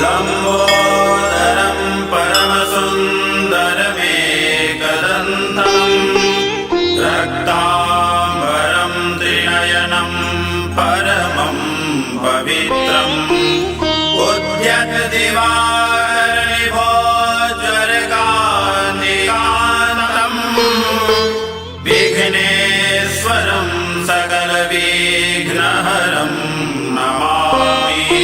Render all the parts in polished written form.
लंबोदरं परमसुन्दरमेकदन्तं रक्ताम्बरं त्रिनयनं परमं पवित्रम् उद्यतदिवाकरनिभोज्वरकान्तिकान्तं विघ्नेश्वरं सकलविघ्नहरं नमामि।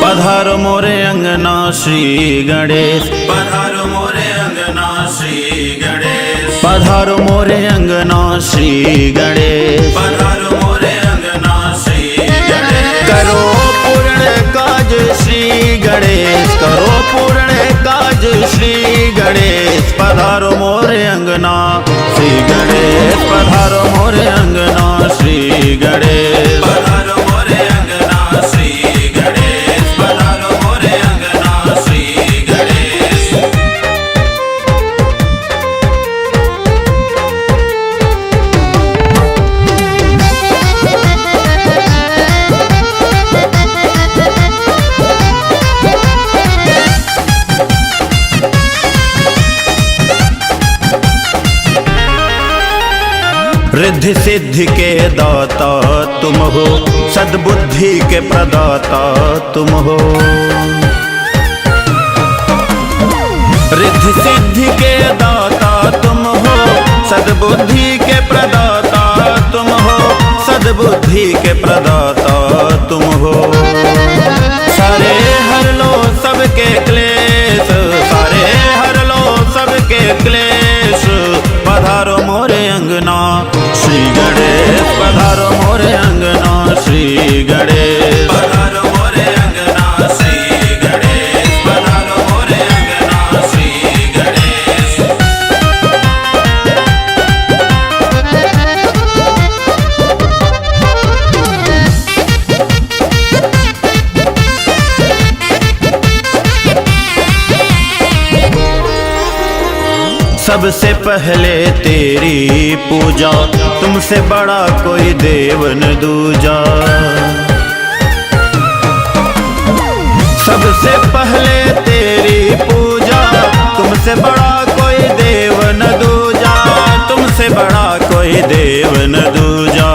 पधारो मोरे अंगना श्री गणेश, पधारो मोरे अंगना श्री गणेश, पधारो मोरे अंगना श्री गणेश, पधारो मोरे अंगना श्री गणेश। करो पूर्ण काज श्री गणेश, करो पूर्ण काज श्री गणेश। पधारो मोरे अंगना श्री गणेश, पधारो मोरे अंगना श्री गणेश, पधारो मोरे अंगना श्री गणेश, पधारो मोरे अंगना श्री गणेश। रिद्धि सिद्धि के दाता तुम हो, सद्बुद्धि के प्रदाता तुम हो। रिद्धि सिद्धि के दाता तुम हो, सद्बुद्धि के प्रदाता तुम हो, सद्बुद्धि के प्रदाता तुम हो। सारे हर लो सबके क्लेश, सारे हर लो सबके क्लेश। पधारो मोरे अंगना श्री गणेश, पधारो मोरे अंगना श्री गणेश, पधारो मोरे अंगना श्री गणेश, पधारो मोरे अंगना श्री गणेश। सबसे पहले तेरी पूजा, तुमसे बड़ा कोई देव न दूजा। सबसे पहले तेरी पूजा, तुमसे बड़ा कोई देव न दूजा, तुमसे बड़ा कोई देव न दूजा।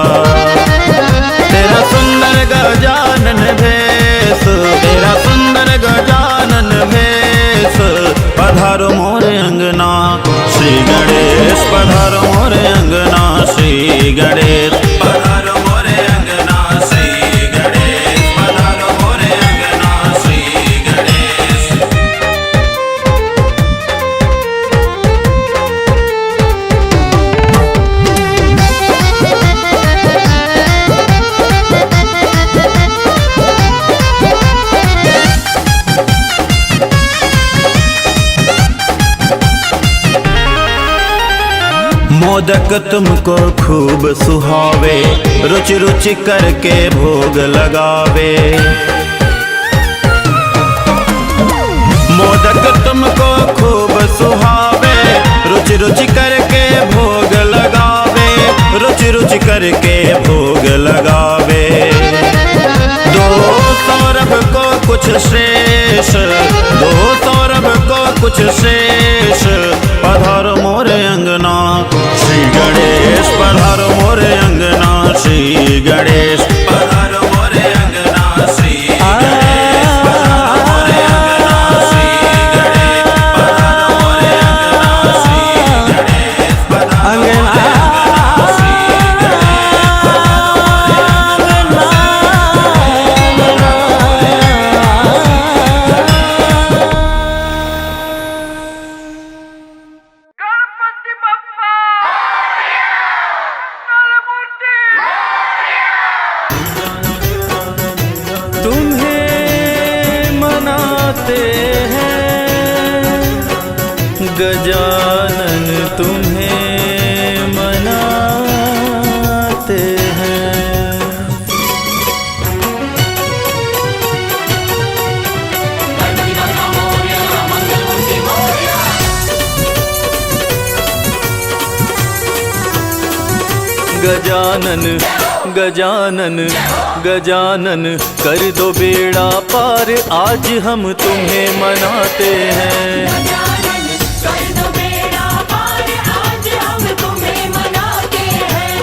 तेरा सुंदर गजानन भेष, तेरा सुंदर गजानन भेष। पधारो मोरे अंगना श्री गणेश, पधारो मोरे अंगना श्री गणेश, पधारो मोरे अंगना श्री गणेश, पधारो मोरे अंगना श्री गणेश। मोदक तुमको खूब सुहावे, रुचि रुचि करके भोग लगावे। मोदक तुमको खूब सुहावे, रुचि रुचि करके भोग लगावे, रुचि रुचि करके भोग लगावे। दो सौरभ को कुछ शेष, दो सौरभ को कुछ शेष। पधारो मोरे अंगना श्री गणेश, पधारो मोरे अंगना श्री गणेश, पधारो मोरे अंगना श्री गणेश, पधारो मोरे अंगना श्री गणेश, पधारो मोरे अंगना श्री गणेश, पधारो मोरे अंगना श्री गणेश, पधारो मोरे अंगना गणपति बप्पा मंगलमूर्ति। तुम्हें मनाते हैं गजानन तुम्हें मनाते हैं। गजानन गजानन गजानन कर दो बेड़ा पार, आज हम तुम्हें मनाते हैं। गजानन कर दो बेड़ा पार, आज हम तुम्हें मनाते हैं।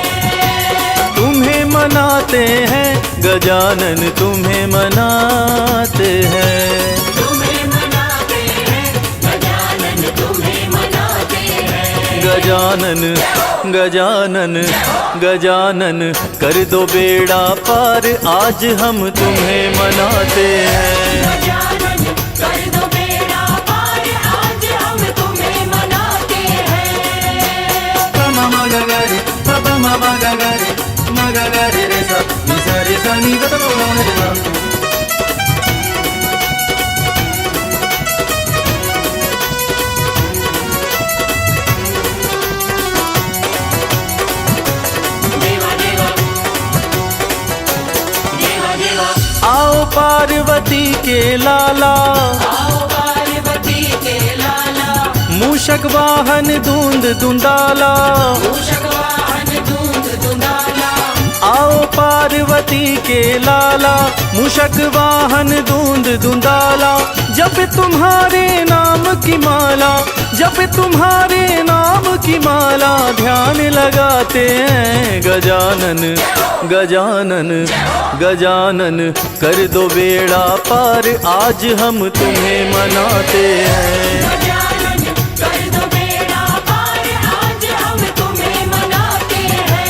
तुम्हें मनाते हैं गजानन, तुम्हें मनाते हैं। तुम्हें मनाते हैं गजानन, तुम्हें मनाते हैं। गजानन गजानन गजानन कर दो बेड़ा पार, आज हम तुम्हें मनाते हैं। गजानन कर दो बेड़ा पार, आज हम तुम्हें मनाते हैं। देवा देवा देवा देवा आओ पार्वती के लाला, आओ पार्वती के लाला, मूषक वाहन धूंध धुंधाला। मूषक वाहन धूंध धुंधाला। आओ पार्वती के लाला, मूषक वाहन धूंध धुंधाला। जब तुम्हारे नाम की माला, जब तुम्हारे नाम की माला, ध्यान लगाते हैं। गजानन गजानन गजानन कर दो बेड़ा पार, आज हम तुम्हें मनाते हैं। गजानन कर दो बेड़ा पार, आज हम तुम्हें मनाते हैं।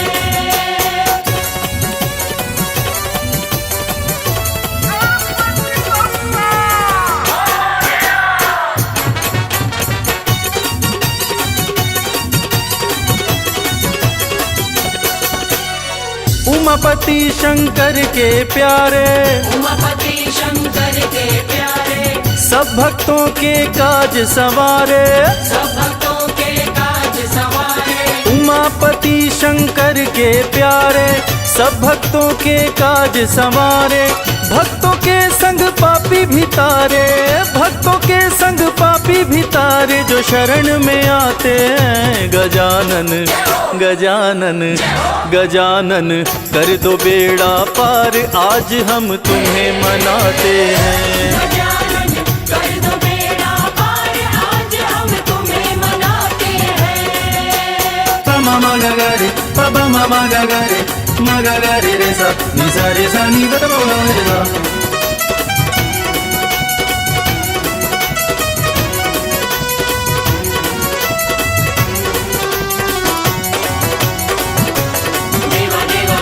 उमापति शंकर के प्यारे, उमापति शंकर के प्यारे, सब भक्तों के काज संवारे। सब भक्तों के काज संवारे। उमापति शंकर के प्यारे, सब भक्तों के काज संवारे। भक्तों के संग पापी भी तारे, भक्तों के संग पापी भी तारे, जो शरण में आते हैं। गजानन गजानन गजानन कर दो बेड़ा पार, आज हम तुम्हें मनाते हैं। गजानन कर दो बेड़ा पार, आज हम तुम्हें मनाते हैं। देवा देवा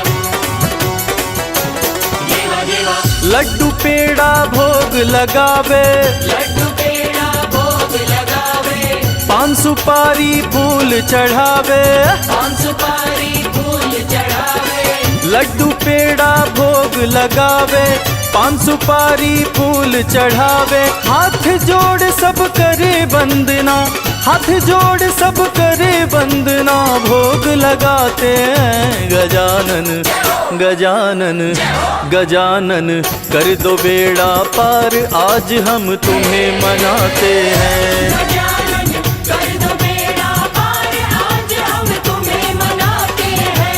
देवा देवा लड्डू पेड़ा भोग लगावे, लड्डू पेड़ा भोग लगावे। पान सुपारी फूल चढ़ावे। पान सुपारी फूल चढ़ावे। लड्डू पेड़ा भोग लगावे, पान सुपारी फूल चढ़ावे। हाथ जोड़ सब करे वंदना, हाथ जोड़ सब करे वंदना, भोग लगाते हैं। गजानन गजानन गजानन कर दो बेड़ा पार, आज हम तुम्हें मनाते हैं। गजानन कर दो बेड़ा पार, आज हम तुम्हें मनाते हैं।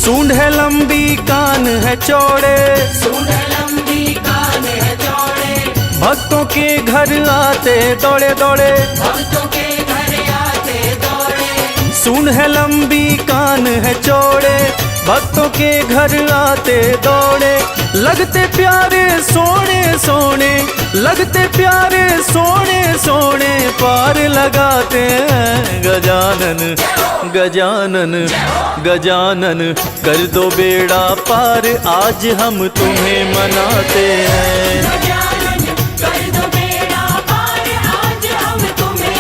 सूंड है लंबी कान है चौड़े, सूंड लंबी कान है चौड़े, भक्तों के घर आते दौड़े दौड़े। भक्तों के घर आते दौड़े। सूंड है लंबी कान है चौड़े, भक्तों के घर आते दौड़े। लगते प्यारे सोने सोने, लगते प्यारे सोने सोने, पार लगाते हैं। गजानन गजानन गजानन कर दो बेड़ा पार, आज हम तुम्हें मनाते हैं। गजानन कर दो बेड़ा पार, आज हम तुम्हें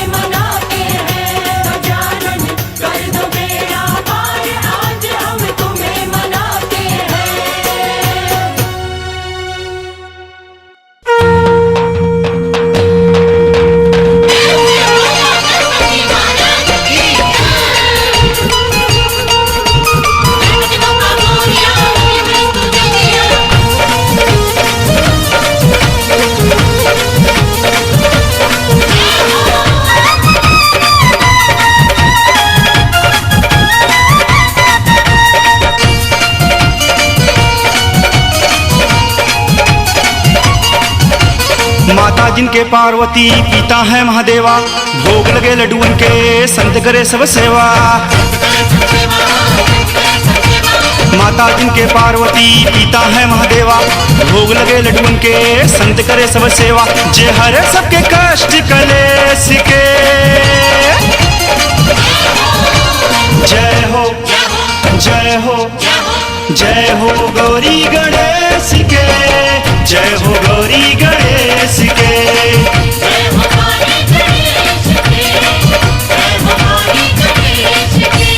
जिनके पार्वती पिता है महादेवा, भोग लगे लड्डुअन के संत करे सब सेवा। माता जिनके पार्वती पिता है महादेवा, भोग लगे लड्डुअन के संत करे सब सेवा। जे हरे सबके कष्ट कलेश के, जय हो जय हो जय हो गौरी गणेश के, जय हो गौरी गणेश के। जय हो गौरी गणेश के, जय हो गौरी गणेश के।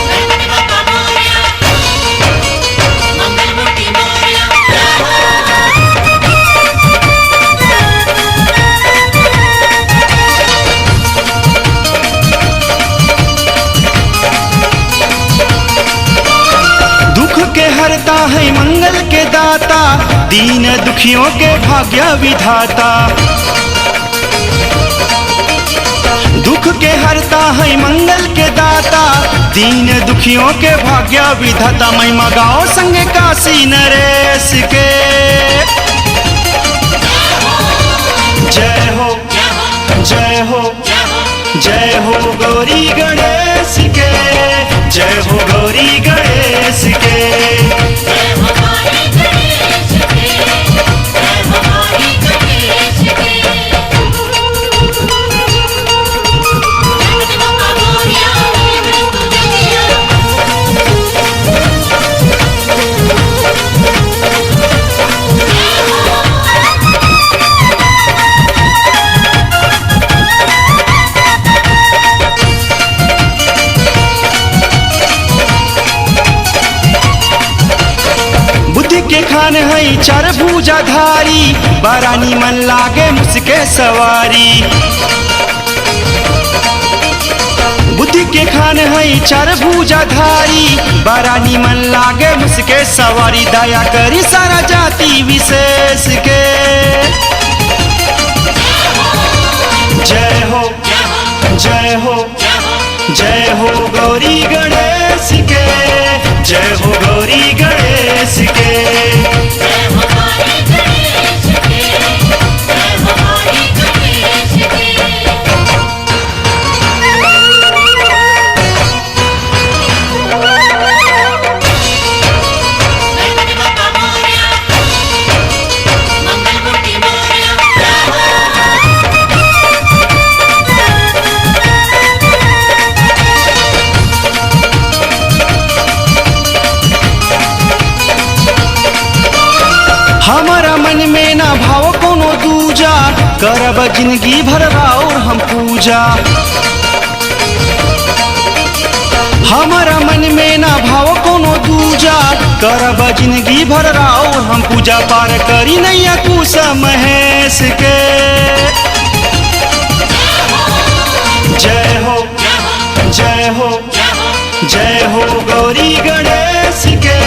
गणपति बप्पा मोरया, मंगलमूर्ति मोरया। दुख के हरता है मंगल के दाता, दीन दुखियों के भाग्य विधाता। दुख के हरता है मंगल के दाता, दीन दुखियों के भाग्य विधाता। महिमा गाओ संग काशी नरेश के, जय हो जय हो जय हो गौरी गणेश के, जय हो गौरी गणेश के। जय हो गौरी गणेश के, जय हो गौरी गणेश के। गणपति बप्पा मोरया, बुद्धि के खान है चार भुजाधारी, बारानी मन लागे मुझके सवारी। बुद्धि के खान है चार भुजाधारी, बारानी मन लागे मुझके सवारी। दया करी सारा जाति विशेष के, जय हो जय हो जय हो गौरी गणेश के, जय हो गौरी गणेश के। जय हो गौरी गणेश के, जय हो गौरी गणेश के। गणपति बप्पा मोरया, मंगलमूर्ति मोरया। हमारा मन में ना भाव कोनो दूजा, करब जिंदगी भर राउर हम पूजा। हमारा मन में ना भाव कोनो दूजा, करब जिंदगी भर राउर हम पूजा। पार करी नैया कुश महेश के, जय हो जय हो जय हो गौरी गणेश के,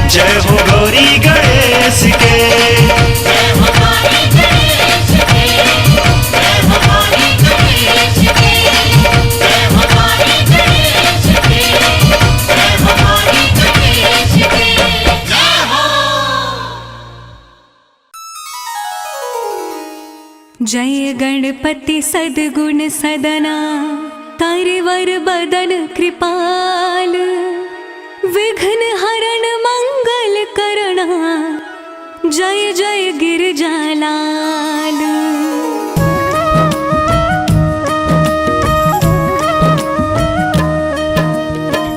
जय हो गौरी गणेश के। जय हो गौरी गणेश के, जय हो गौरी गणेश के। जय हो गौरी गणेश के, जय हो गौरी गणेश के। जय हो। जय गणपति सद्गुण सदना, तारे वर बदन कृपाल। विघ्न हरण मंगल करना, जय जय गिरजालाल।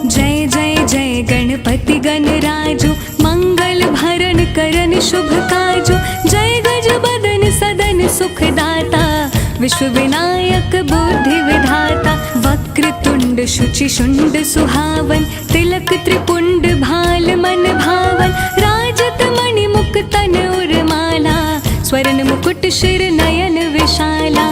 जय जय जय गणपति गणराजो, मंगल भरण करन शुभ काजो। जय गज बदन सदन सुखदाता, विश्व विनायक बुद्धि विधाता। वक्रतुंड शुचि शुंड सुहावन, तिलक त्रिपुंड भाल मन भावन। राजत मणि मुकुटन उर्माला, स्वर्ण मुकुट शिर नयन विशाला।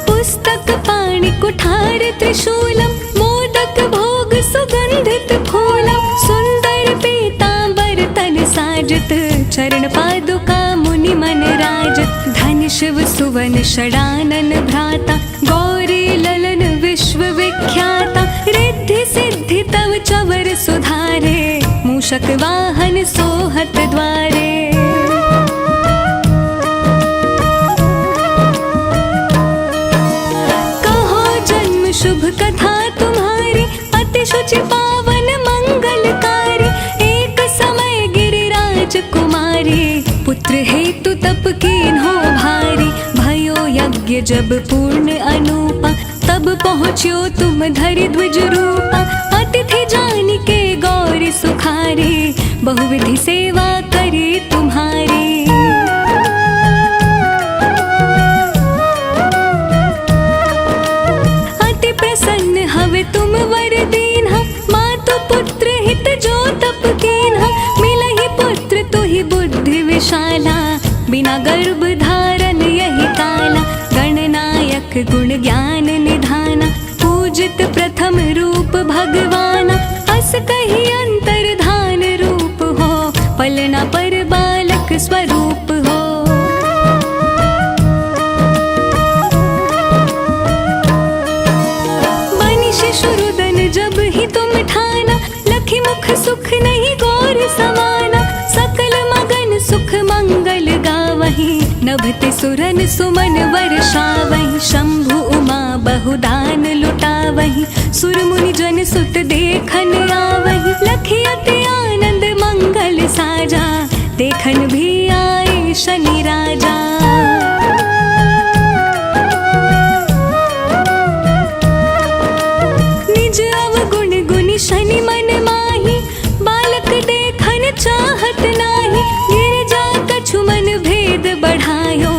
पुस्तक पाणि कुठार त्रिशूलम, मोदक भोग सुगंधित फूलम। सुंदर पीतांबर तन साजत, चरण पादुका मुनि मन राजत। धन शिव सुवन प्रसन्न षडानन भ्राता गौरी ललन विश्व विख्याता रिद्धि सिद्धि तव चवर सुधारे मूषक वाहन सोहत द्वारे कहो जन्म शुभ कथा तुम्हारी अति शुचि पावन मंगलकारी एक समय गिरिराज कुमारी पुत्र हेतु तप कीन्हो भारी भयो यज्ञ जब पूर्ण अनूपा तब पहुँच्यो तुम धरि द्विज रूपा अतिथि जान के गौरी सुखारी बहुविधि सेवा करी तुम्हारी अति प्रसन्न हवे तुम वर दीन्हा मातु पुत्र हित जो तप कीन्हा मिलहि पुत्र तुहि बुद्धि विशाला बिना गर्भ धारण यही काला गणनायक गुण ज्ञान निधाना पूजित प्रथम रूप भगवाना अस कही अंतर्धान रूप हो पलना पर बालक स्वरूप हो बनि शिशुरुदन जब ही तुम ठाना लखी मुख सुख नहीं गौर समाना सकल मगन सुख मंगल गावही नभते सुरन सुमन वर्षावही शंभु उमा बहुदान लुटावही सुर मुनि जन सुत देखन आवही लखी अति आनंद मंगल साजा देखन भी आए शनि राजा निज अवगुण गुनि शनि मन माही बालक देखन चाहत नाही गिरजा कछु मन भेद बढ़ायो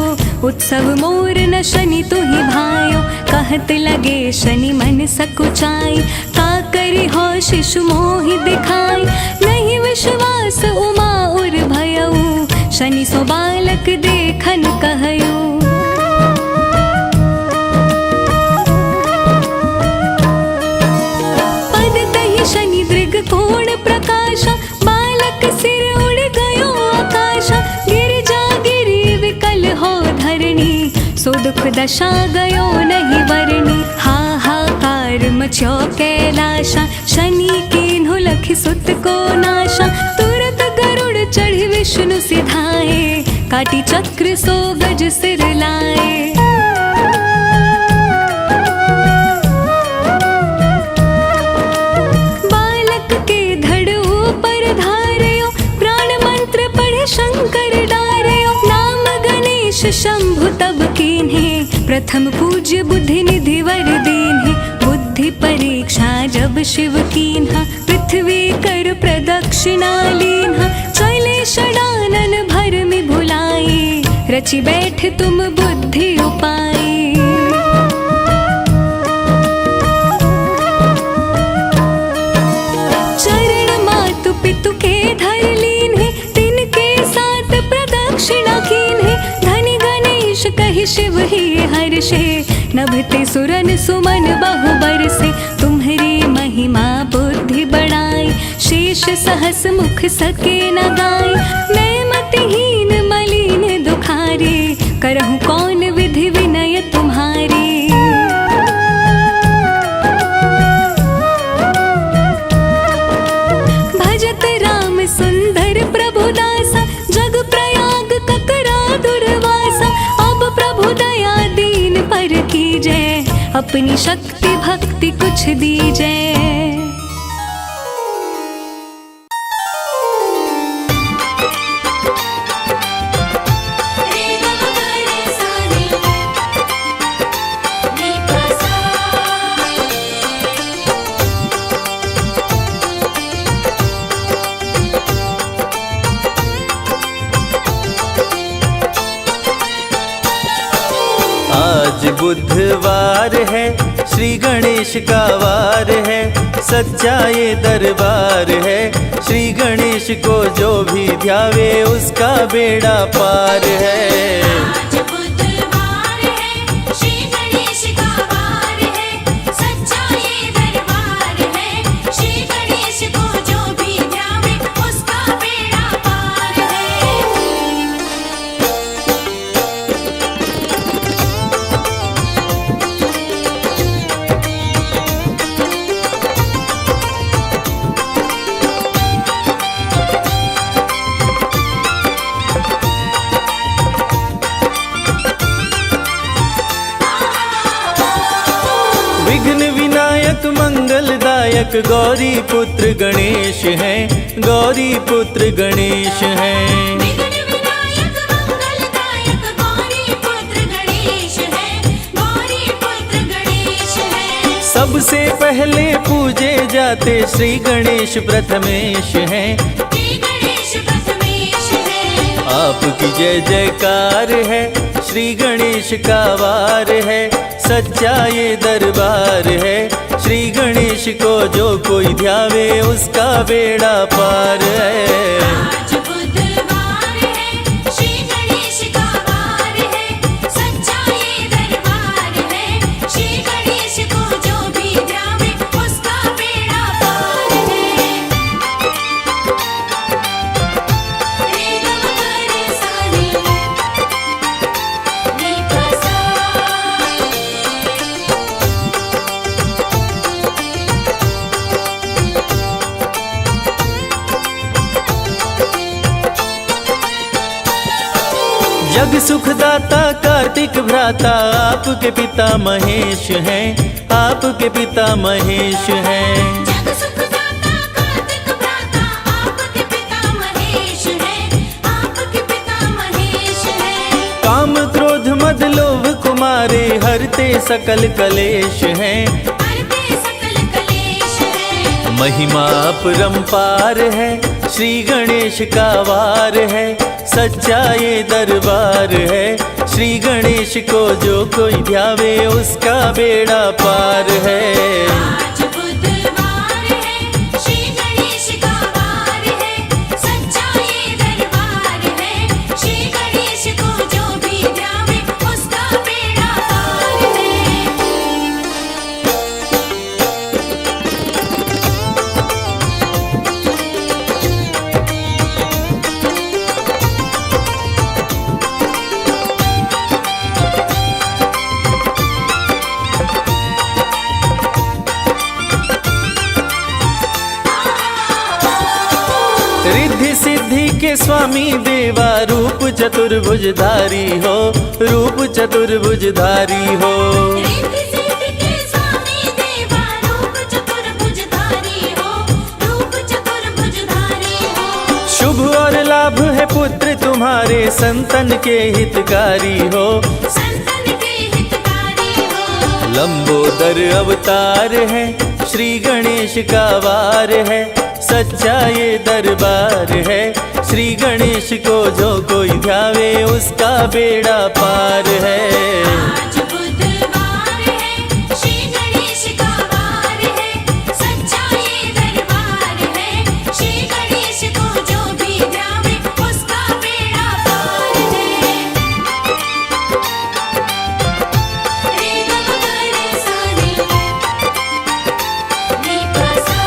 उत्सव मोर न शनि तुहि भायो कहत लगे शनि मन सकुचाई का करी हो शिशु मोहि दिखाई नहीं विश्वास उमा उर भयऊ शनि सो बालक देखन कहयो पद तहि शनि दृग कोण प्रकाशा बालक सिर उड़ गयो आकाशा गिरजा गिरी विकल हो धरणी सो दुख दशा गयो नहीं वरणी हाहाकार मचो कैलाशा शनि कीन्हो लखि सुत को नाशा तुरत गरुड़ चढ़ी विष्णु सिधाए काटी चक्र सो गज सिर लाए बालक के धड़ ऊपर धारयो प्राण मंत्र पढ़े शंकर डारयो नाम गणेश शंभु तब कीन्हे प्रथम पूज्य बुद्धि निधि वर दीन्हे बुद्धि परीक्षा जब शिव कीन्हा पृथ्वी कर प्रदक्षिणा लीन्हा चले षडानन भर में भुलाई रचि बैठ तुम बुद्धि उपाई चरण मातु पितु के धर लीन्हे तिनके साथ प्रदक्षिणा कीन्हे धनि गणेश कहि शिव ही हर्षे नभते सुरन सुमन बहु बरसे तुम्हारी महिमा बुद्धि बढ़ाई शेष सहस मुख सके न गाय मैं मतिहीन मलिन दुखारी करहूँ कौन विधि विनय तुम्हारी भजत राम सुंदर प्रभु दासा जग प्रयाग ककरा दुर्वासा अब प्रभु दया दीन पर कीजय अपनी शक्ति भक्ति कुछ दीजय आज बुधवार है श्री गणेश का वार है सच्चा ये दरबार है श्री गणेश को जो भी ध्यावे उसका बेड़ा पार है आज बुधवार है श्री गणेश का वार है सच्चा ये दरबार है श्री गणेश को जो भी ध्यावे उसका बेड़ा पार है विघ्न विनायक मंगलदायक गौरी पुत्र गणेश हैं, गौरी पुत्र गणेश हैं। विघ्न विनायक मंगलदायक गौरी पुत्र गणेश है, गौरी पुत्र गणेश है। सबसे पहले पूजे जाते श्री गणेश प्रथमेश हैं, श्री गणेश प्रथमेश है। आपकी जय जयकार है, श्री गणेश का वार है, सच्चा ये दरबार है। श्री गणेश को जो कोई ध्यावे उसका बेड़ा पार है। आज बुधवार है, श्री गणेश का वार है, सच्चा ये दरबार है। श्री गणेश को जो भी ध्यावे उसका बेड़ा पार है। रे ग म ग रे सा रे, रे प सा। जग सुखदाता कार्तिक भ्राता आपके पिता महेश हैं, आपके पिता महेश हैं। जग सुखदाता कार्तिक भ्राता आपके पिता महेश है, आपके पिता महेश है। काम क्रोध मद लोभ कुमारे हरते सकल कलेश हैं, हरते सकल कलेश है। महिमा अपरंपार है, श्री गणेश का वार है, सच्चा ये दरबार है। श्री गणेश को जो कोई ध्यावे उसका बेड़ा पार है। आज बुधवार है, श्री गणेश का वार है, सच्चा ये दरबार है। श्री गणेश को जो भी ध्यावे उसका बेड़ा पार है। रिद्धि सिद्धि के स्वामी देवा रूप चतुर्भुजधारी हो, रूप चतुर्भुजधारी हो। रिद्धि सिद्धि के स्वामी देवा रूप चतुर्भुजधारी हो, रूप चतुर्भुजधारी हो। शुभ और लाभ है पुत्र तुम्हारे, संतन के हितकारी हो, संतन के हितकारी हो। लंबोदर अवतार है, श्री गणेश का वार है, सच्चा ये दरबार है। श्री गणेश को जो कोई ध्यावे उसका बेड़ा पार है। आज बुधवार है, श्री गणेश का वार है, सच्चा ये दरबार है। श्री गणेश को जो भी ध्यावे उसका बेड़ा पार है। रे ग म ग रे सा रे, रे प सा।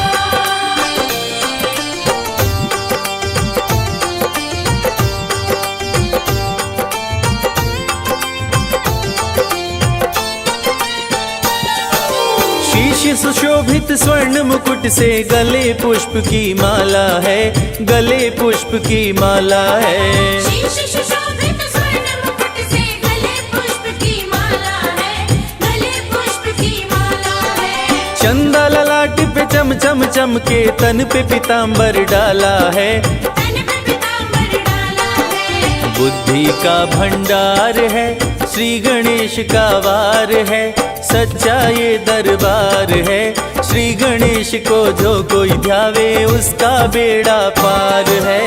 शीश सुशोभित स्वर्ण मुकुट से गले पुष्प की माला है, गले पुष्प की माला है। शीश सुशोभित स्वर्ण मुकुट से गले पुष्प की माला है, गले पुष्प की माला है। चंदा ललाट पे चम चम चमके, तन पे पीतांबर डाला है, तन पे पीतांबर डाला है। बुद्धि का भंडार है, श्री गणेश का वार है, सच्चा ये दरबार है। श्री गणेश को जो कोई ध्यावे उसका बेड़ा पार है।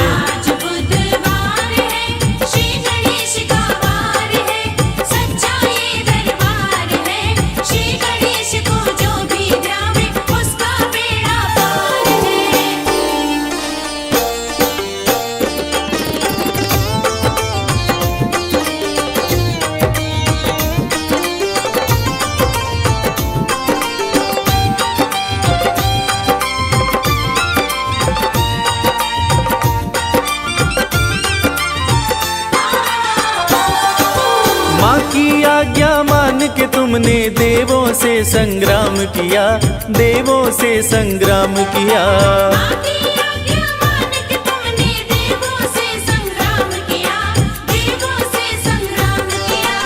आज बुधवार है, श्री गणेश का वार है, सच्चा ये दरबार है। श्री गणेश को जो भी ध्यावे उसका बेड़ा पार है। माँ की आज्ञा मान के तुमने देवों से संग्राम किया, देवों से संग्राम किया। आकी आज्ञा मान के तुमने देवों से संग्राम किया, देवों से संग्राम किया।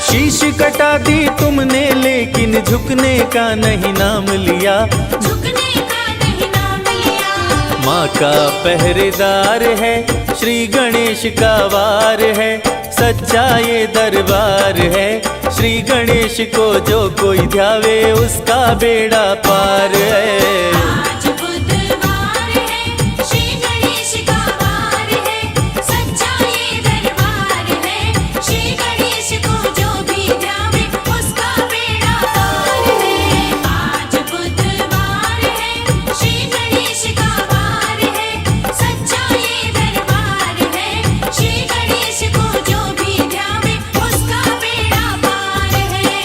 शीश कटा दी तुमने, लेकिन झुकने का नहीं नाम लिया। झुकने का नहीं नाम लिया। माँ का पहरेदार है, श्री गणेश का वार है, सच्चा ये दरबार है। श्री गणेश को जो कोई ध्यावे उसका बेड़ा पार है। आज बुधवार है, श्री गणेश का वार है, सच्चा ये दरबार है। श्री गणेश को जो भी ध्यावे उसका बेड़ा पार है। आज बुधवार है, श्री गणेश का वार है, सच्चा ये दरबार है। श्री गणेश को जो भी ध्यावे उसका बेड़ा पार है।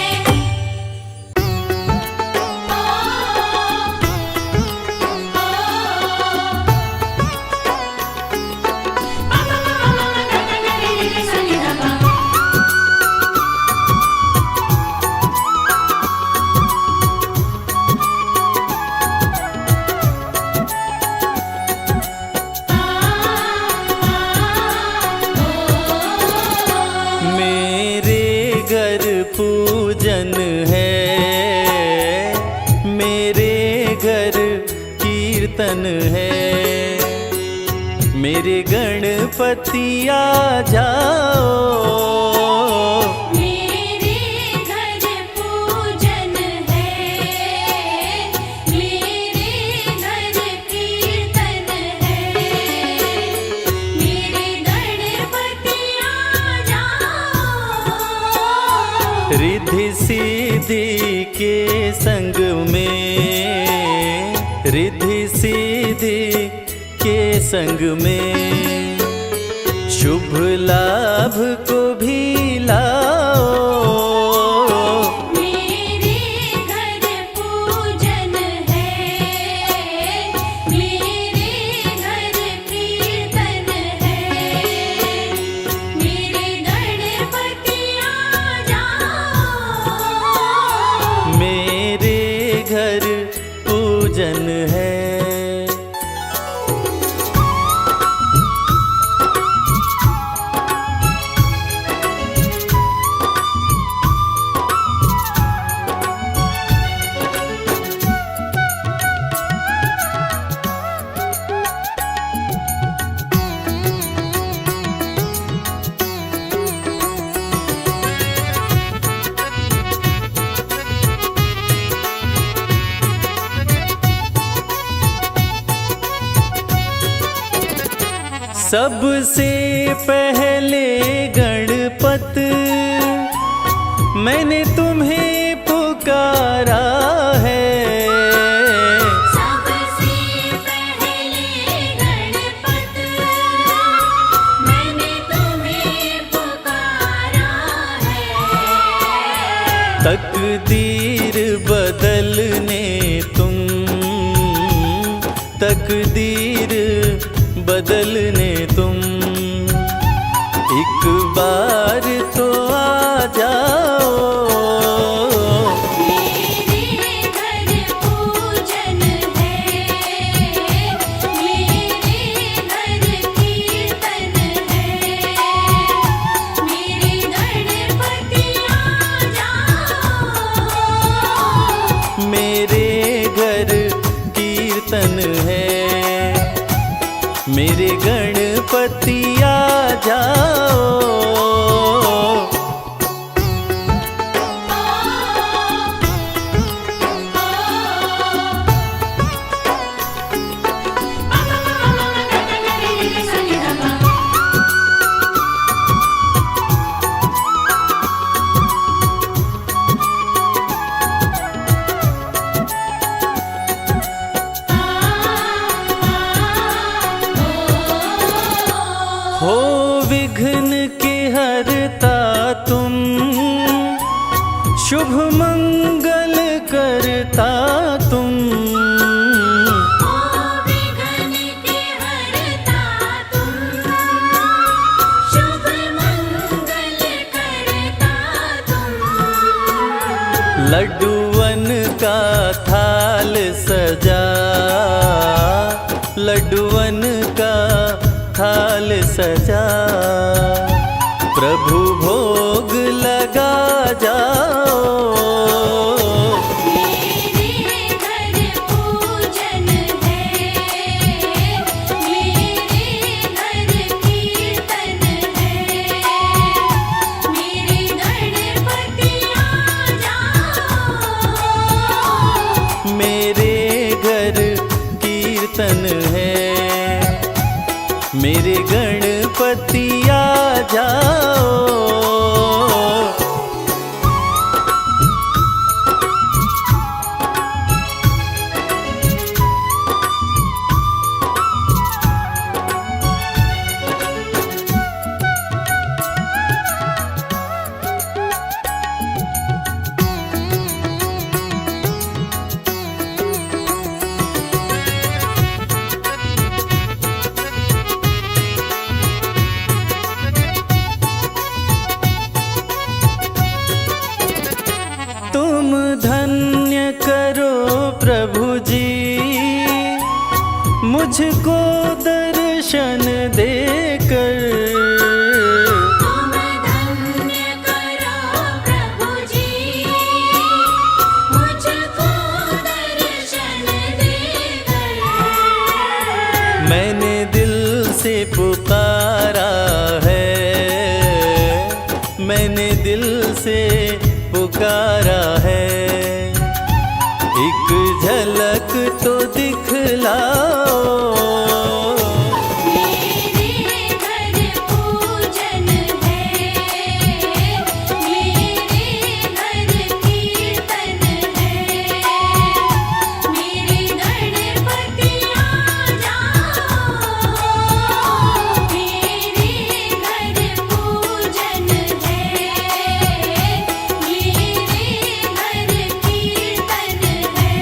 मेरे घर पूजन है, मेरे घर कीर्तन है। मेरे गणपति आ जाओ, मेरे घर पूजन है, मेरे घर कीर्तन है। मेरे गणपति आ जाओ। रिद्धि सिद्धि के संग में, रिद्धि सिद्धि के संग में, शुभ लाभ को भी लाओ। मेरे घर पूजन है, मेरे घर कीर्तन है। मेरे गणपति आ जाओ। मेरे घर पूजन है। सबसे पहले गणपत मैंने तुम्हें पुकारा है। सबसे पहले गणपत मैंने तुम्हें पुकारा है। तकदीर बदलने तुम, तकदीर बदलने तुम, एक बार तो आ जाओ। मेरे घर पूजन है, मेरे घर कीर्तन है। मेरे गणपति आ जाओ। मेरे घर कीर्तन है, मेरे गणपति आ जाओ। हो विघ्न के हरता तुम, शुभ मंगल करता तुम। ओ विघ्न के हरता तुम, शुभ मंगल करता तुम। लड्डूवन का थाल सजा, लड्डूवन का थाल सजा, प्रभु भोग लगा जा। मेरे गणपति आ जाओ। तुम धन्य करो प्रभु जी मुझको दर्शन देकर। तुम धन्य करो प्रभु जी मुझको दर्शन देकर। मैंने दिल से पुकारा है, मैंने दिल से पुकारा है, एक झलक तो दिखलाओ। मेरे घर पूजन है, मेरे घर कीर्तन है, मेरे गणपति आ जाओ। मेरे घर पूजन है, मेरे घर कीर्तन है।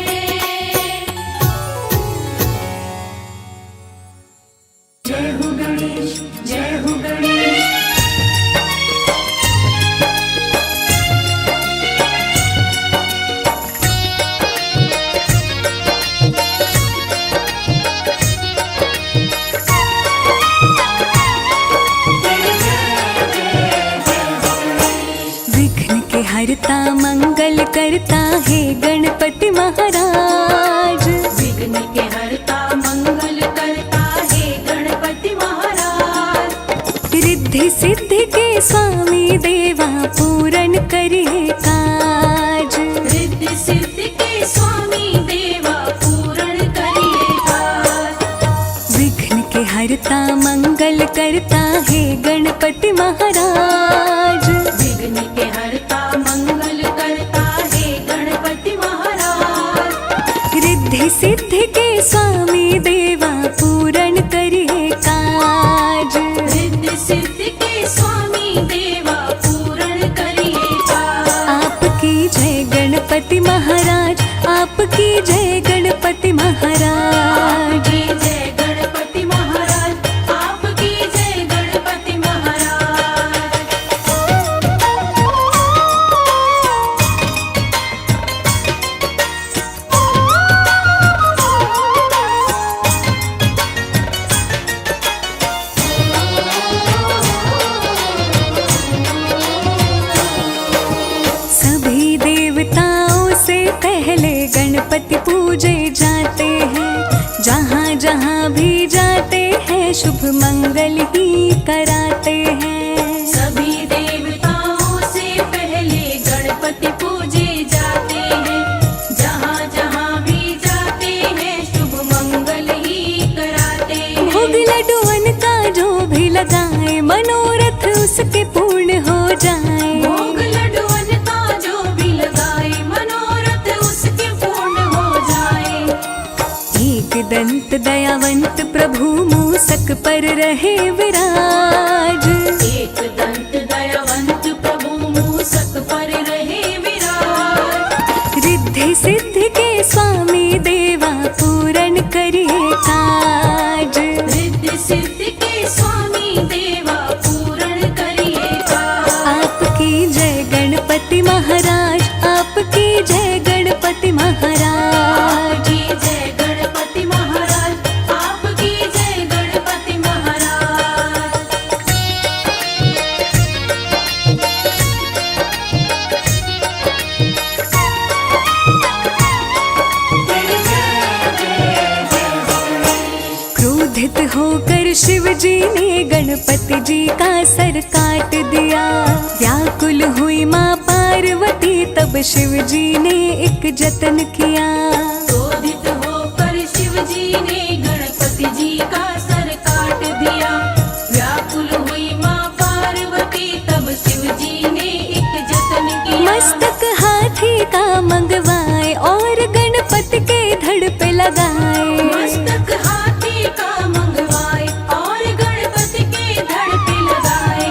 जय हो गणेश, जय हो गणेश। विघ्न के हरता मंगल करता है गणपति महाराज। विघ्न के हरता मंगल करता है गणपति महाराज। रिद्धि सिद्धि के स्वामी देवा पूरन करिए काज। रिद्धि सिद्धि के स्वामी देवा पूर्ण करिए काज। विघ्न के हरता मंगल करता है गणपति महाराज। विघ्न के हरता मंगल करता है गणपति महाराज। रिद्धि सिद्धि के स्वामी देवा पूरन करिए काज। रिद्धि सिद्धि के स्वामी देवा पूर्ण करिए काज। आपकी जय गणपति महाराज, आपकी जय गणपति महाराज। आपकी जय गणपति महाराज, आपकी जय गणपति महाराज। सभी देवताओं से पहले गणपति पूजे जाते हैं। जहाँ जहाँ भी जाते हैं शुभ मंगल ही कराते हैं। सभी देवताओं से पहले गणपति पूजे जाते हैं। जहाँ जहाँ भी जाते हैं शुभ मंगल ही कराते हैं। भोग लड्डुअन का जो भी लगाए मनोरथ उसके पूर्ण हो जाए। भोग लड्डुअन का जो भी लगाए मनोरथ उसके पूर्ण हो जाए। एक दंत दयावंत प्रभु मूसक पर रहे विराज। एक दंत दयावंत प्रभु मूसक पर रहे विराज। रिद्धि सिद्धि के स्वामी देवा पूरन करिए काज। रिद्धि सिद्धि के स्वामी देवा पूर्ण करिए काज। आपकी जय गणपति महाराज, आपकी जय गणपति महाराज। आपकी जय गणपति महाराज, आपकी जय गणपति महाराज। क्रोधित होकर शिव जी ने गणपति जी का सर काट दिया। व्याकुल हुई माँ पार्वती तब शिव जी ने एक जतन किया। क्रोधित होकर शिव जी ने गणपति जी का सर काट दिया। मस्तक हाथी का मंगवाए और गणपति के धड़ पे लगाए। मस्तक हाथी का मंगवाए और गणपति के धड़ पे लगाए।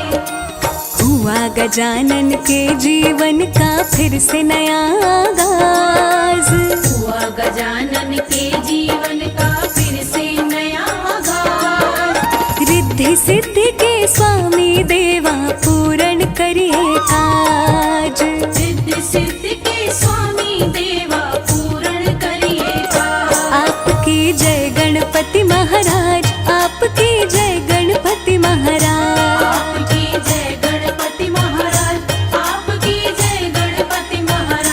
हुआ गजानन के जीवन का फिर से नया आगाज। हुआ गजानन के जीवन का फिर से नया आगाज। रिद्धि सिद्धि के स्वामी देवा पूर्ण करिए काज। रिद्धि सिद्धि के स्वामी देवा पूर्ण करिए काज। आपकी जय गणपति महाराज, आपकी जय गणपति महाराज। आपकी जय गणपति महाराज, आपकी जय गणपति महाराज।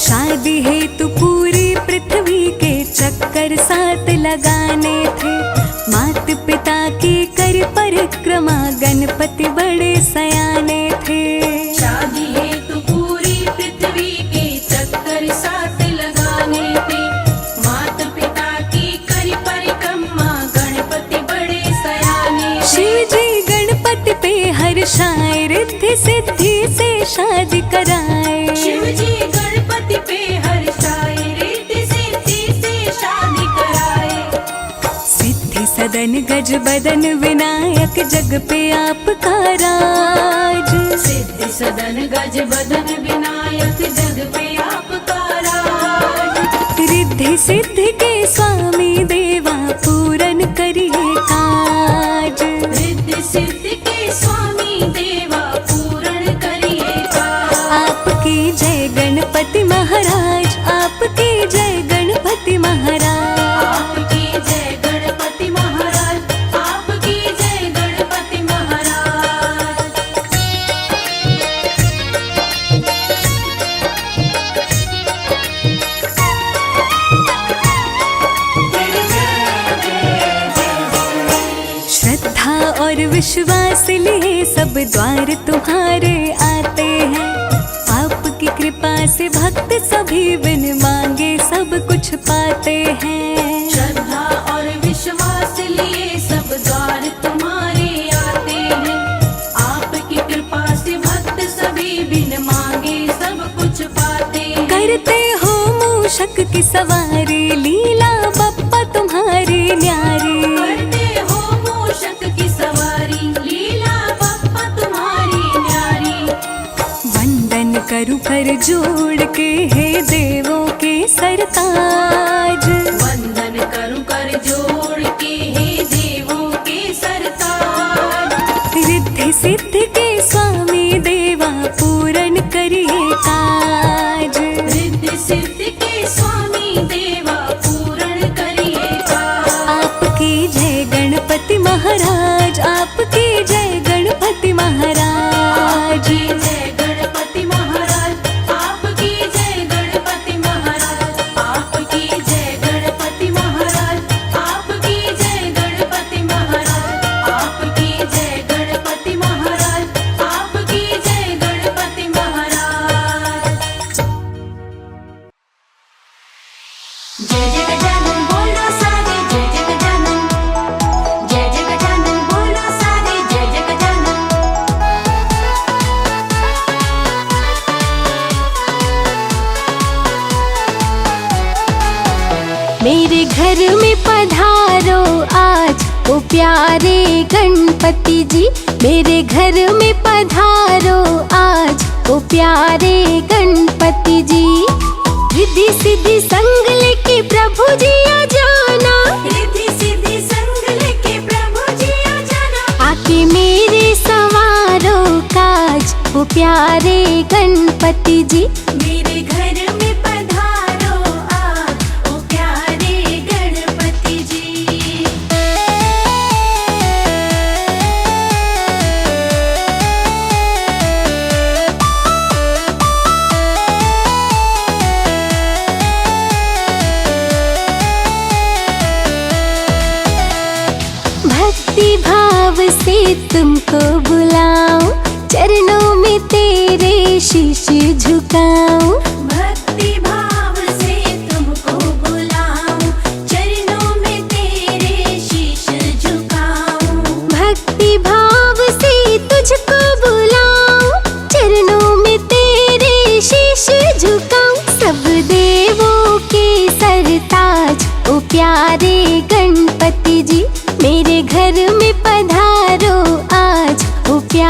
शादी हेतु पूरी पृथ्वी के चक्कर 7 लगाने थे। मात पिता की कर परिक्रमा गणपति बड़े सयाने थे। शादी हेतु पूरी पृथ्वी के चक्कर 7 लगाने थे। माता पिता की कर परिक्रमा गणपति बड़े सयाने थे। शिव जी गणपति पे हर्षाए, रिद्धि सिद्धि से शादी कराए। शिव जी गणपति पे हर्षाए, रिद्धि सिद्धि से शादी कराए। सिद्धि सदन गज बदन विनायक जग पे आपका राज। सिद्धि सदन गज बदन विनायक जग पे आपका राज। रिद्धि सिद्धि के स्वामी देवा पूर्ण करिए काज। रिद्धि सिद्धि के स्वामी देवा पूर्ण करिए काज। आपकी जय गणपति महाराज, आपकी जय गणपति महाराज। आपकी जय गणपति महाराज, आपकी जय गणपति महाराज। श्रद्धा और विश्वास लिए सब द्वार तुम्हारे आते हैं। आपकी कृपा से भक्त सभी बिन मांगे सब कुछ पाते हैं। श्रद्धा और विश्वास लिए सब द्वार तुम्हारे आते हैं। आपकी कृपा से भक्त सभी बिन मांगे सब कुछ पाते हैं। करते हो मूषक की सवारी, लीला बप्पा तुम्हारी न्यारी। करते हो मूषक की सवारी, लीला बप्पा तुम्हारी न्यारी। वंदन करूं कर जोड़ के हे देवों के सरताज। वंदन करूं कर जोड़ के हे देवों के सरताज। रिद्धि सिद्धि के स्वामी देवा पूर्ण करिए काज। रिद्धि सिद्धि के स्वामी देवा पूर्ण करिए काज। आपकी जय गणपति महाराज, आपकी जय गणपति महाराज। आपकी जय गणपति महाराज, आपकी जय गणपति महाराज। आपकी जय गणपति महाराज, आपकी जय गणपति महाराज। आपकी जय गणपति महाराज, आपकी जय गणपति महाराज। जय जय गजानन बोलो सारे, जय जय गजानन। जय जय गजानन बोलो सारे, जय जय गजानन। मेरे घर में पधारो आज ओ प्यारे गणपति जी। मेरे घर में पधारो आज ओ प्यारे गणपति जी। रिद्धि सिद्धि संग लेके प्रभु जी आ जाना। रिद्धि सिद्धि संग लेके प्रभु जी आ जाना। आके मेरे सवारो काज ओ प्यारे गणपति जी। मेरे घर में पधारो आज ओ प्यारे गणपति जी। भक्ति भाव से तुमको बुलाऊं,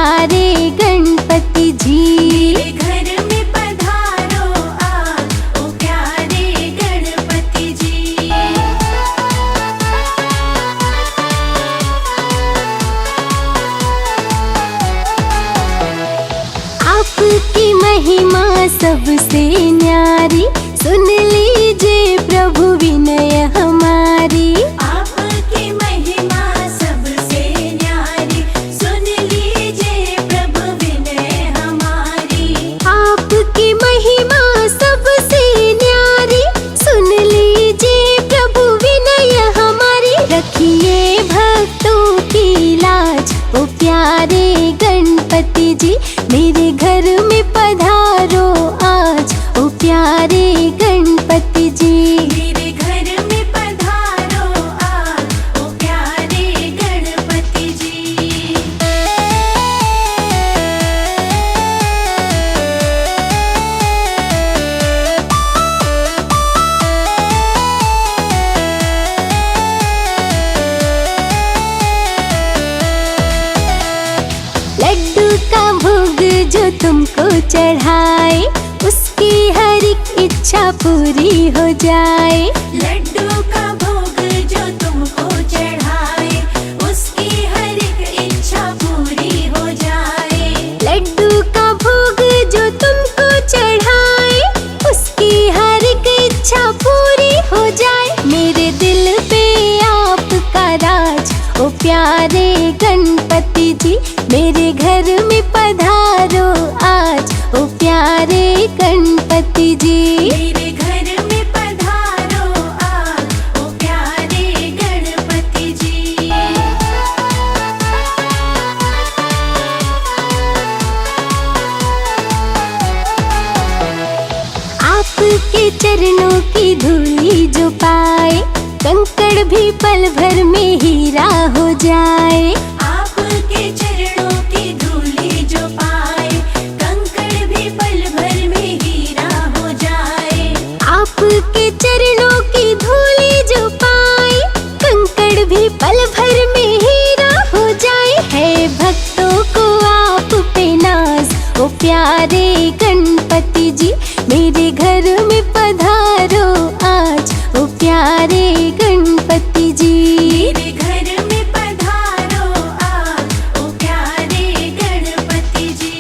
प्यारे गणपति जी। मेरे घर में पधारो आज, ओ प्यारे गणपति जी। आपकी महिमा सबसे न्यारी, सुन लीजिए प्रभु विनय हमारी। आपकी महिमा सबसे न्यारी, सुन लीजिए प्रभु विनय हमारी। आपकी महिमा सबसे न्यारी, सुन लीजिए प्रभु विनय हमारी। रखिए भक्तों की लाज, ओ प्यारे गणपति जी। मेरे घर में पधारो आज, ओ प्यारे गणपति जी। मेरे घर में पधारो आज, ओ प्यारे गणपति जी। लड्डू का भोग जो तुमको चढ़ाए, उसकी हर एक इच्छा पूरी हो जाए। लड्डू का भोग जो तुमको चढ़ाए, उसकी हर एक इच्छा पूरी हो जाए। लड्डू का भोग जो तुमको चढ़ाए, उसकी हर एक इच्छा पूरी हो जाए। मेरे दिल पे आपका राज, ओ प्यारे गणपति जी। मेरे घर में पधारो आज, ओ प्यारे गणपति जी। मेरे घर में पधारो आज, ओ प्यारे गणपति जी। आपके चरणों की धूली जो पाए, कंकड़ भी पल भर में हीरा हो जाए। आपके चरणों की धूली जो पाए, कंकड़ भी पल भर में हीरा हो जाए। आपके चरणों की धूली जो पाए, कंकड़ भी पल भर में हीरा हो जाए। है भक्तों को आप पे नाज, ओ प्यारे गणपति जी। मेरे घर में पधारो आज, ओ प्यारे गणपति जी। मेरे घर में पधारो आज, ओ प्यारे गणपति जी।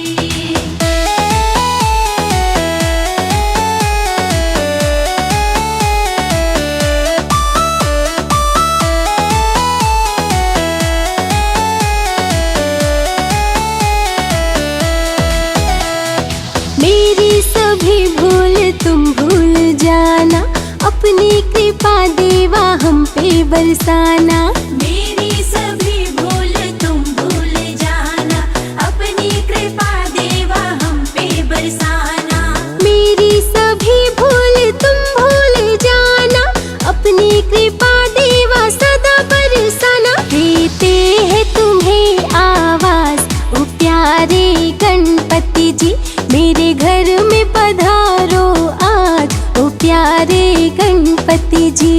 मेरी सभी भूल तुम भूल जाना, अपनी कृपा देवा हम पे बरसाना। मेरी सभी भूल तुम भूल जाना, अपनी कृपा देवा हम पे बरसाना। मेरी सभी भूल तुम भूल जाना, अपनी कृपा देवा सदा बरसाना। देते हैं तुम्हें आवाज, ओ प्यारे गणपति जी। मेरे घर में पधारो आज, ओ प्यारे गणपति जी।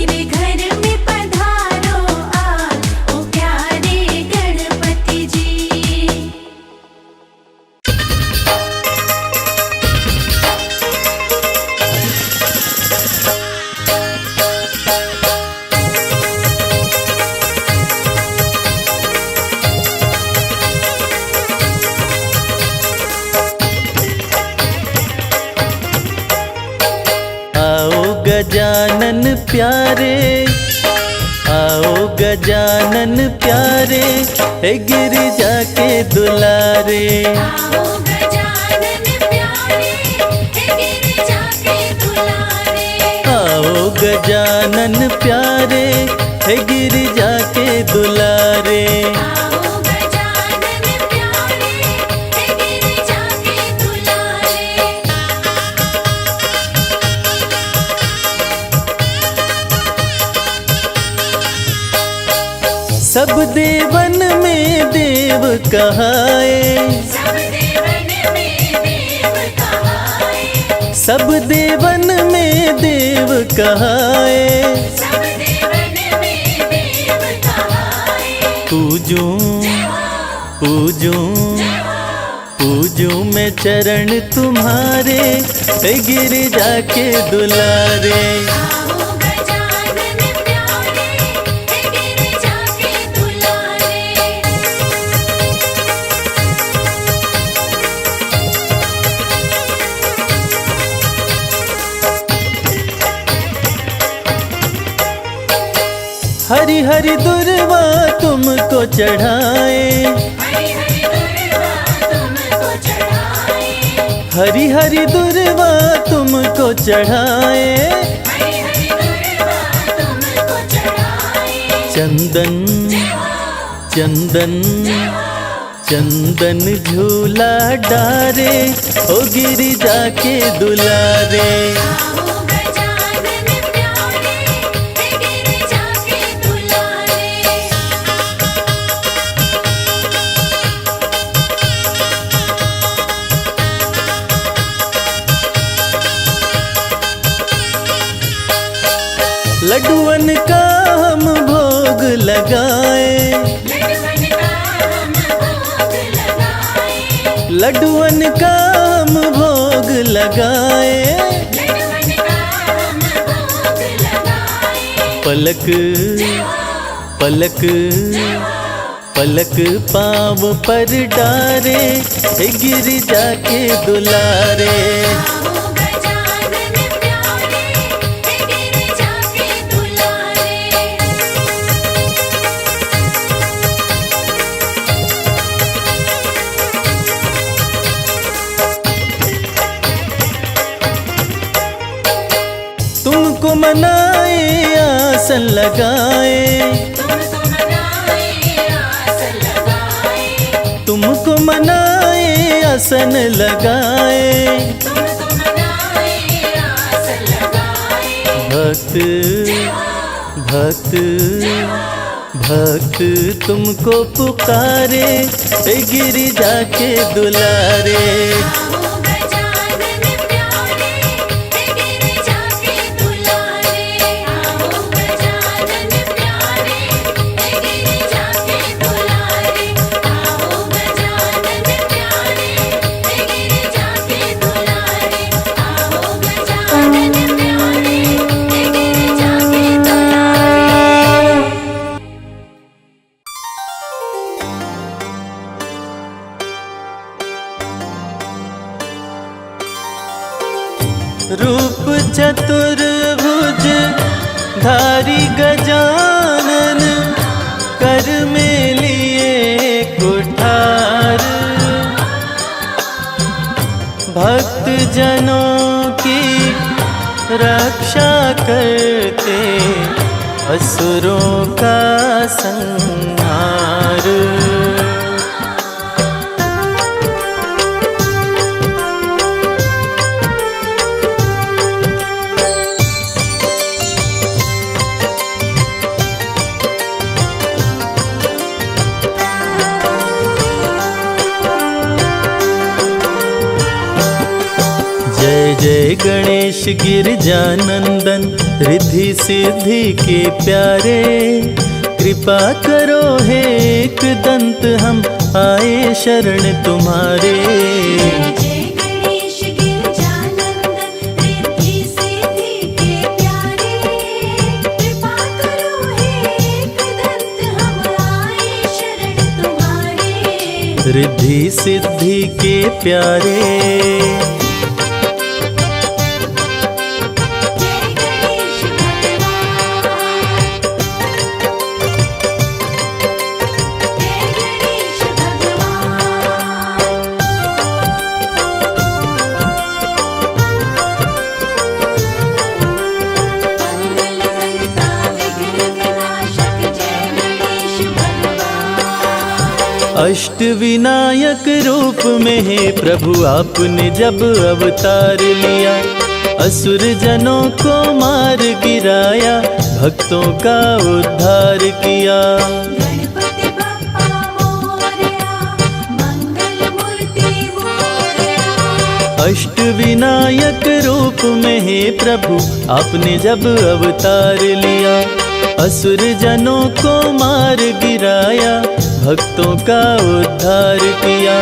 मेरे घर में पधारो आज, ओ प्यारे गणपति जी। आओ गजानन प्यारे, आओ गजानन प्यारे, हे गिरिजा के दुलारे। आओ गजानन प्यारे, हे गिरिजा के दुलारे। आओ गजानन प्यारे, हे गिरिजा के दुलारे। आओ गजानन प्यारे, हे गिरिजा के दुलारे। सब देवन में देव कहाए, सब देवन में देव कहाए। सब देवन में देव कहाए। सब देवन में देव कहाए। पूजूं पूजूं मैं चरण तुम्हारे, गिरिजा के दुलारे। आओ गजानन प्यारे, गिरिजा के दुलारे। हरि हरि दुर्वा तुमको चढ़ाए, हरि हरि दुर्वा तुमको चढ़ाए, हरि हरि दुर्वा तुमको चढ़ाए। हरि हरि दुर्वा तुमको चढ़ाए। चंदन चंदन चंदन झूला डारे, ओ गिरिजा के दुलारे। आओ गजानन प्यारे, गिरिजा के दुलारे। लड्डुअन का हम भोग लगाए, लड्डुअन का हम भोग लगाए, लड्डुअन का हम भोग लगाए। लड्डुअन का हम भोग लगाए। पलक पलक पलक पाँव पर डारे, गिरिजा के दुलारे। आओ गजानन प्यारे, गिरिजा के दुलारे। तुमको मनाए आसन लगाए, तुमको मनाए आसन लगाए, तुमको मनाए आसन लगाए। तुमको मनाए आसन लगाए। भक्त भक्त भक्त तुमको पुकारे, गिरिजा के दुलारे। आओ गजानन प्यारे, गिरिजा के दुलारे। आओ गजानन प्यारे, गिरिजा के दुलारे। आओ गजानन प्यारे, गिरिजा के दुलारे। आओ गजानन प्यारे, गिरिजा के दुलारे। रूप चतुर्भुज धारी गजानन, कर में लिए कुठार। भक्त जनों की रक्षा करते, असुरों का संहार। जय जय गणेश गिरजानंदन, रिद्धि सिद्धि के प्यारे। कृपा करो हे एक दंत, हम आए शरण तुम्हारे। जय गणेश गिरजानंदन, रिद्धि सिद्धि के प्यारे। कृपा करो हे एकदंत, हम आए शरण तुम्हारे। रिद्धि सिद्धि के प्यारे। जय गणेश भगवान, जय गणेश भगवान। मंगलकर्ता विघ्न विनाशक, जय गणेश भगवान। अष्ट विनायक रूप में है प्रभु आपने जब अवतार लिया। असुर जनों को मार गिराया, भक्तों का उद्धार किया। गणपति बप्पा मोरया, मंगल मूर्ति मोरया। अष्ट विनायक रूप में है प्रभु आपने जब अवतार लिया। असुर जनों को मार गिराया, भक्तों का उद्धार किया।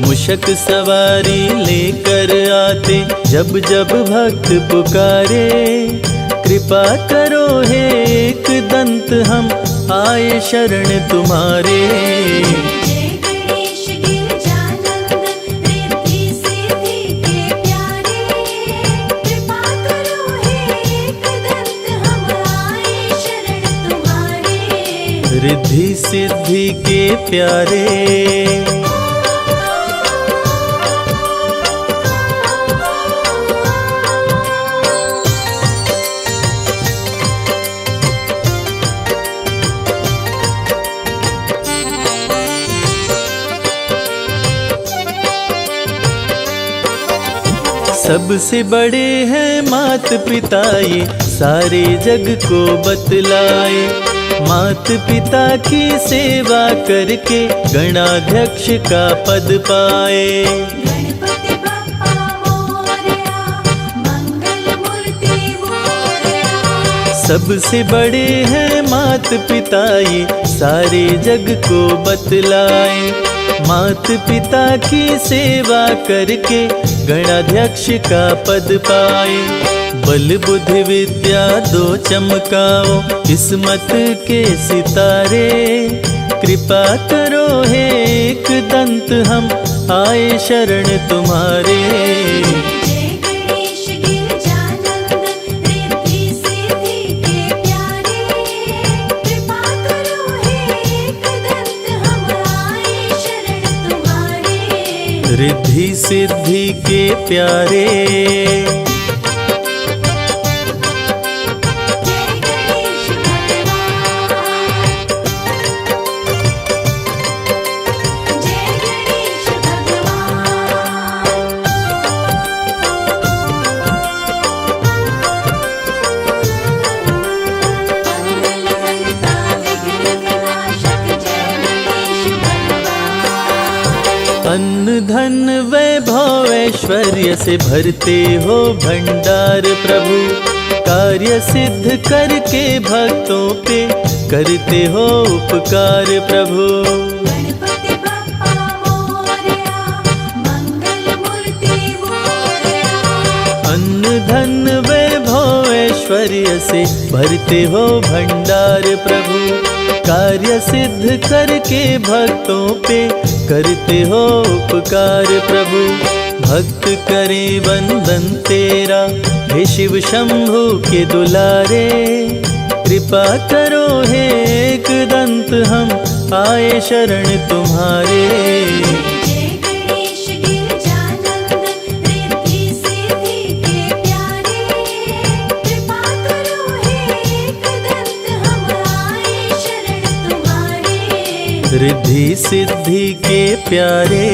मुशक सवारी लेकर आते जब जब भक्त पुकारे, कृपा करो हे एक दंत हम आए शरण तुम्हारे। जय गणेश गिरजानंदन रिद्धि सिद्धि के प्यारे, कृपा करो हे एक दंत हम आए शरण तुम्हारे। रिद्धि सिद्धि के प्यारे। सबसे बड़े हैं मात पिता ये सारे जग को बतलाए। मात पिता की सेवा करके गणाध्यक्ष का पद पाए। गणपति बप्पा मोरया, मंगल मूर्ति मोरया। सबसे बड़े हैं मात पिता ये सारे जग को बतलाए। मात पिता की सेवा करके गणाध्यक्ष का पद पाए। बल बुद्धि विद्या दो चमकाओ किस्मत के सितारे, कृपा करो हे एक दंत हम आए शरण तुम्हारे। जय गणेश गिरजानंदन रिद्धि सिद्धि के प्यारे, कृपा करो हे एक दंत हम आए शरण तुम्हारे। रिद्धि सिद्धि के प्यारे। जय गणेश भगवान, जय गणेश भगवान। मंगलहर्ता विघ्न विनाशक जय गणेश भगवान। अन्न धन वैभव ऐश्वर्य से भरते हो भंडार प्रभु, कार्य सिद्ध करके भक्तों पे करते हो उपकार प्रभु। गणपति बप्पा मोरया, मंगल मूर्ति मोरया। अन्न धन वैभव ऐश्वर्य से भरते हो भंडार प्रभु, कार्य सिद्ध करके भक्तों पे करते हो उपकार प्रभु। भक्त करे वंदन तेरा हे शिव शंभु के दुलारे, कृपा करो हे एक दंत हम आए शरण तुम्हारे। जय गणेश गिरजानंदन रिद्धि सिद्धि के प्यारे, कृपा करो हे एक दंत हम आए शरण तुम्हारे। रिद्धि सिद्धि के प्यारे।